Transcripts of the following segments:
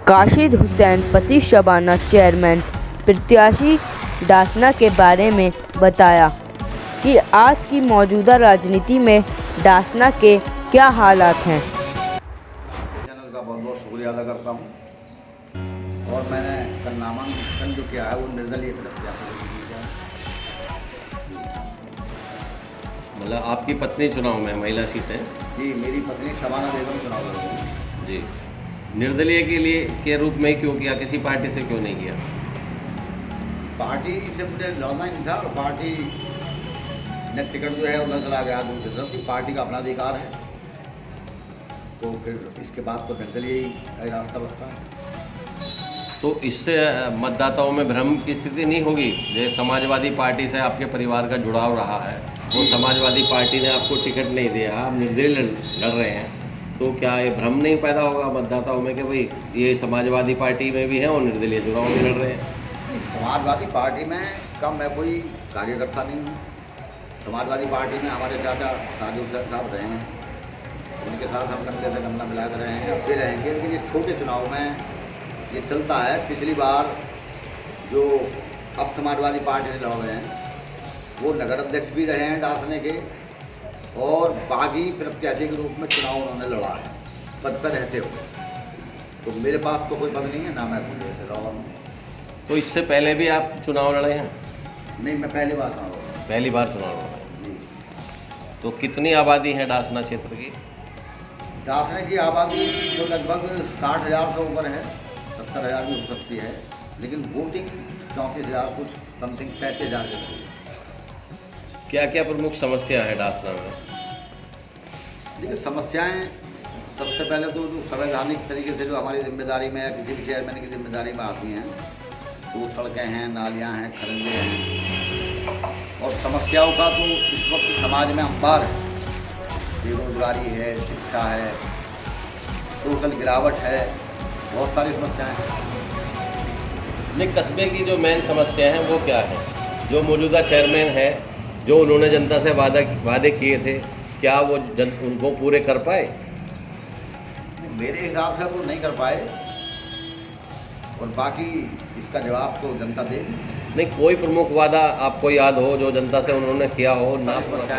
काशिद हुसैन पति शबाना चेयरमैन प्रत्याशी डासना के बारे में बताया कि आज की मौजूदा राजनीति में डासना के क्या हालात हैं। चैनल का बहुत बहुत शुक्रिया अदा करता हूँ और मैंने कल नामांकन जो किया है वो निर्दलीय प्रत्याशी। मतलब आपकी पत्नी चुनाव में महिला सीट है? जी, मेरी पत्नी शबाना बेगम चुनाव लड़ रही है। जी, निर्दलीय के लिए के रूप में ही क्यों किया, किसी पार्टी से क्यों नहीं किया? पार्टी से मुझे लड़ना ही नहीं था और पार्टी ने टिकट जो है उधर चला गया दूसरी तरफ की। पार्टी का अपना अधिकार है, तो फिर इसके बाद तो निर्दलीय ही रास्ता बचता है। तो इससे मतदाताओं में भ्रम की स्थिति नहीं होगी? जैसे समाजवादी पार्टी से आपके परिवार का जुड़ाव रहा है, वो समाजवादी पार्टी ने आपको टिकट नहीं दिया, आप निर्दलीय लड़ रहे हैं, तो क्या ये भ्रम नहीं पैदा होगा मतदाताओं में कि भाई ये समाजवादी पार्टी में भी हैं और निर्दलीय चुनाव में लड़ रहे हैं? समाजवादी पार्टी में कम मैं कोई कार्यकर्ता नहीं हूँ। समाजवादी पार्टी में हमारे चाचा साजू साहब रहे हैं, उनके साथ हम कंधे से कंधा मिला कर रहे हैं, अब भी रहेंगे। लेकिन ये छोटे चुनाव में ये चलता है। पिछली बार जो अब समाजवादी पार्टी से लड़ रहे हैं वो नगर अध्यक्ष भी रहे हैं डासने के, और बागी प्रत्याशी के रूप में चुनाव उन्होंने लड़ा है पद पर रहते हुए। तो मेरे पास तो कोई पद नहीं है, ना मैं कोई ऐसे लड़ा हूँ। तो इससे पहले भी आप चुनाव लड़े हैं? नहीं, मैं पहली बार चुनाव लड़ा। पहली बार चुनाव लड़े हैं। तो कितनी आबादी है डासना क्षेत्र की? डासने की आबादी जो लगभग 60,000 से ऊपर है, 70,000 भी हो सकती है, लेकिन वोटिंग 34,000 कुछ समथिंग 35,000 के करीब। क्या क्या प्रमुख समस्या है डासना में? देखिए, समस्याएं सबसे पहले तो जो संवैधानिक तरीके से जो हमारी जिम्मेदारी में या किसी भी चेयरमैन की जिम्मेदारी में आती हैं, तो सड़कें हैं, नालियां हैं, खरंजे हैं। और समस्याओं का तो इस वक्त समाज में अंबार है। बेरोजगारी है, शिक्षा है, सोशल गिरावट है, बहुत सारी समस्याएं हैं। लेकिन कस्बे की जो मेन समस्या है वो क्या है? जो मौजूदा चेयरमैन है, जो उन्होंने जनता से वादे किए थे, क्या वो उनको पूरे कर पाए? मेरे हिसाब से वो नहीं कर पाए, और बाकी इसका जवाब तो जनता दे। नहीं, कोई प्रमुख वादा आपको याद हो जो जनता से उन्होंने किया हो ना पूरा?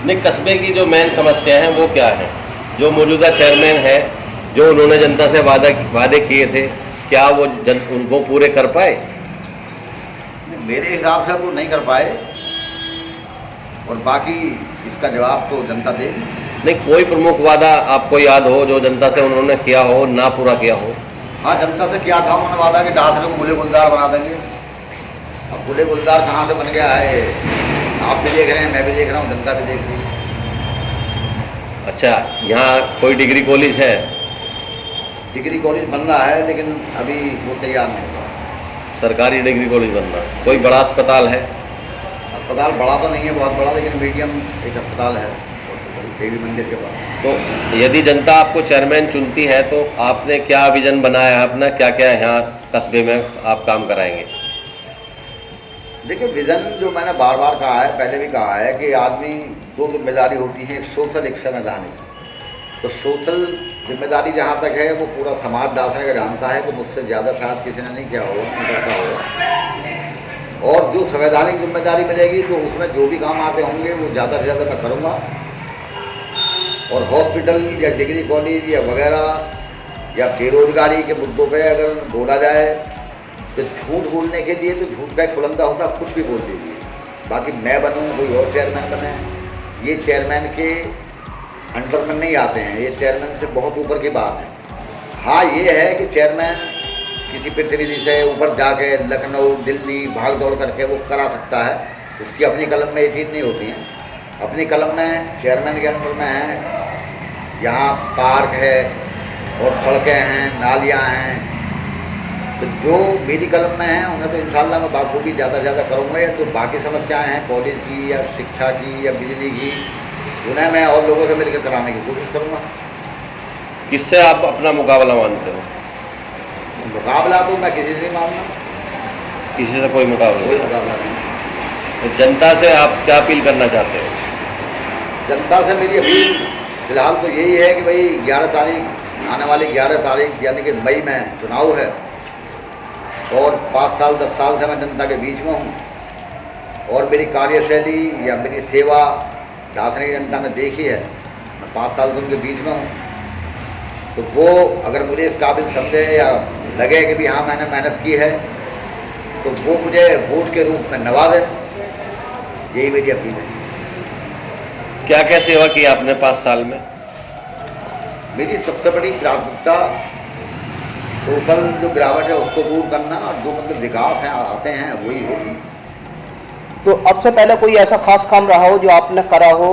नहीं, कस्बे की जो मेन समस्या है वो क्या है? जो मौजूदा चेयरमैन है, जो उन्होंने जनता से वादे किए थे, क्या वो उनको पूरे कर पाए? मेरे हिसाब से वो नहीं कर पाए, और बाकी इसका जवाब तो जनता दे। नहीं, कोई प्रमुख वादा आपको याद हो जो जनता से उन्होंने किया हो ना पूरा किया हो? हाँ, जनता से किया था उन्होंने वादा कि डासने को गुले गुलजार बना देंगे। अब गुले गुलजार कहाँ से बन गया है? आप भी देख रहे हैं, मैं भी देख रहा हूँ, जनता भी देख रही है। अच्छा, यहाँ कोई डिग्री कॉलेज है? डिग्री कॉलेज बन रहा है, लेकिन अभी वो तैयार नहीं हुआ। सरकारी डिग्री कॉलेज बनना। कोई बड़ा अस्पताल है? अस्पताल बड़ा तो नहीं है बहुत बड़ा, लेकिन मीडियम एक अस्पताल है देवी मंदिर के पास। तो यदि जनता आपको चेयरमैन चुनती है तो आपने क्या विजन बनाया है अपना, क्या क्या यहाँ कस्बे में आप काम कराएंगे? देखिए, विजन जो मैंने बार बार कहा है, पहले भी कहा है कि आदमी दो जिम्मेदारी होती है, एक सोशल, एक संवैधानिक। तो सोशल जिम्मेदारी जहाँ तक है वो पूरा समाज डासने का जानता है कि मुझसे ज़्यादा शायद किसी ने नहीं किया होगा, नहीं करता होगा। और जो संवैधानिक जिम्मेदारी मिलेगी तो उसमें जो भी काम आते होंगे वो ज़्यादा से ज़्यादा मैं करूँगा। और हॉस्पिटल या डिग्री कॉलेज या वगैरह या बेरोजगारी के मुद्दों पे अगर बोला जाए तो झूठ बोलने के लिए तो झूठ का एक खुलंदा होता, कुछ भी बोल दीजिए। बाकी मैं बनूँ, कोई और चेयरमैन बने, ये चेयरमैन के अंडर में नहीं आते हैं, ये चेयरमैन से बहुत ऊपर की बात है। हाँ, ये है कि चेयरमैन किसी प्रतिनिधि से ऊपर जाके लखनऊ, दिल्ली भाग दौड़ करके वो करा सकता है, उसकी अपनी कलम में ये चीज़ नहीं होती है। अपनी कलम में चेयरमैन के अंडर में है, यहाँ पार्क है और सड़कें हैं, नालियाँ हैं, तो जो मेरी कलम में है उन्हें तो इंशाल्लाह मैं बाखूबी ज़्यादा से ज़्यादा करूँगा। या जो बाकी समस्याएं हैं कॉलेज की या शिक्षा की या बिजली की, उन्हें मैं और लोगों से मिलकर कराने की कोशिश करूँगा। किससे आप अपना मुकाबला मानते हो? मुकाबला तो मैं किसी से नहीं मानूंगा, किसी से कोई मुकाबला कोई मुकाबला नहीं। तो जनता से आप क्या अपील करना चाहते हो? जनता से मेरी अपील फिलहाल तो यही है कि भाई 11 तारीख आने वाली 11 तारीख यानी कि मई में चुनाव है और 5 साल 10 साल से मैं जनता के बीच में हूँ और मेरी कार्यशैली या मेरी सेवा ढासना की जनता ने देखी है। मैं 5 साल से उनके बीच में हूँ, तो वो अगर मुझे इस काबिल समझे या लगे कि भी हाँ मैंने मेहनत की है तो वो मुझे वोट के रूप में नवाजे। यही मेरी अपील है। क्या क्या सेवा की आपने 5 साल में? मेरी सबसे बड़ी प्राथमिकता सोशल जो गिरावट है उसको दूर करना और जो मतलब विकास है आते हैं वही होगी। तो अब से पहले कोई ऐसा खास काम रहा हो जो आपने करा हो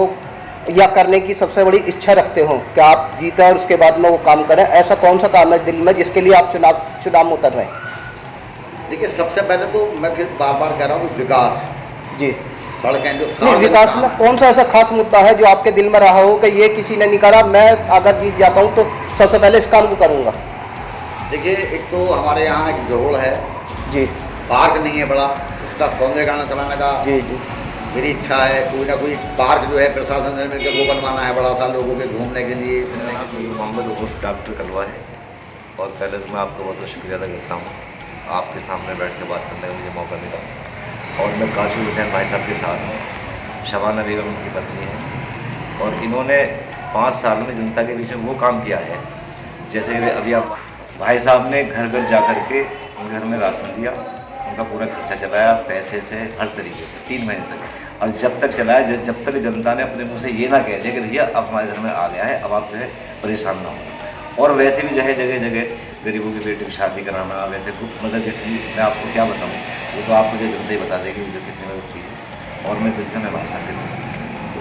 या करने की सबसे बड़ी इच्छा रखते हो कि आप जीते और उसके बाद में वो काम करें, ऐसा कौन सा काम है दिल में जिसके लिए आप चुनाव में उतर रहे हैं? देखिए, सबसे पहले तो मैं फिर बार बार कह रहा हूँ कि विकास जी, सड़कें जो नहीं, विकास में कौन सा ऐसा खास मुद्दा है जो आपके दिल में रहा हो कि ये किसी ने नहीं करा, मैं अगर जीत जाता हूँ तो सबसे पहले इस काम को करूँगा? देखिए, एक तो हमारे यहाँ एक जोड़ है जी, पार्क नहीं है बड़ा, उसका सौंदर्यीकरण कराने का जी जी, मेरी इच्छा है। कोई ना कोई पार्क जो है प्रशासन से मिलकर वो बनवाना है बड़ा सा, लोगों के घूमने के लिए फिरने के लिए। मोहम्मद उर्फ डॉक्टर कलवा है और पहले तो मैं आपका बहुत बहुत शुक्रिया अदा करता हूँ, आपके सामने बैठ के बात करने का मुझे मौका मिला। और मैं कासिम हुसैन भाई साहब के साथ हूँ, शबाना बेगम उनकी पत्नी है और इन्होंने 5 साल में जनता के बीच में वो काम किया है जैसे अभी आप भाई साहब ने घर घर जा कर के घर में राशन दिया, उनका पूरा खर्चा चलाया पैसे से, हर तरीके से 3 महीने तक। और जब तक चलाया जब तक जनता ने अपने मुंह से ये ना कह दिया कि भैया अब हमारे घर में आ गया है, अब आप जो है परेशान ना हो। और वैसे भी जो है जगह जगह गरीबों की बेटी की शादी कराना, वैसे कुछ मदद कितनी मैं आपको क्या बताऊँ, वो तो आप मुझे जनता ही बता देगी मुझे कितनी मदद की है। और मैं दिल से मैं भाई साहब के साथ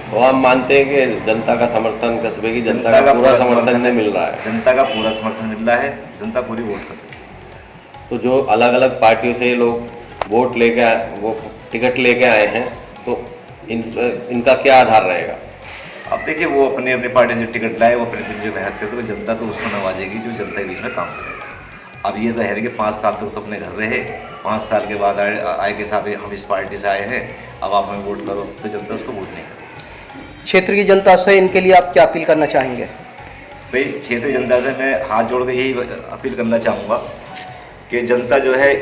तो आप मानते हैं कि जनता का समर्थन, कस्बे की जनता का पूरा समर्थन नहीं मिल रहा है? जनता का पूरा समर्थन मिल रहा है, जनता पूरी वोट करती है। तो जो अलग अलग पार्टियों से लोग वोट लेके आए, वो टिकट लेके आए हैं, तो इनका क्या आधार रहेगा? अब देखिए, वो अपने अपनी पार्टी से टिकट लाए, वो अपनी जो मेहनत करते, तो जनता तो उसको नवाजेगी जो जनता के बीच में काम करेगा। अब ये तो है कि 5 साल तक तो अपने घर रहे, 5 साल के बाद आए के साथ हम इस पार्टी से आए हैं, अब आप हमें वोट करो, तो जनता उसको वोट नहीं करेगी। क्षेत्र की जनता से इनके लिए आप क्या अपील करना चाहेंगे? भाई, क्षेत्रीय जनता से मैं हाथ जोड़ के यही अपील करना चाहूँगा कि जनता जो है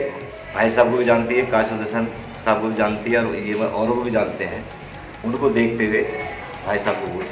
भाई साहब को भी जानती है, कासिम हुसैन साहब को भी जानती है और ये औरों को भी जानते हैं, उनको देखते हुए भाई साहब को वोट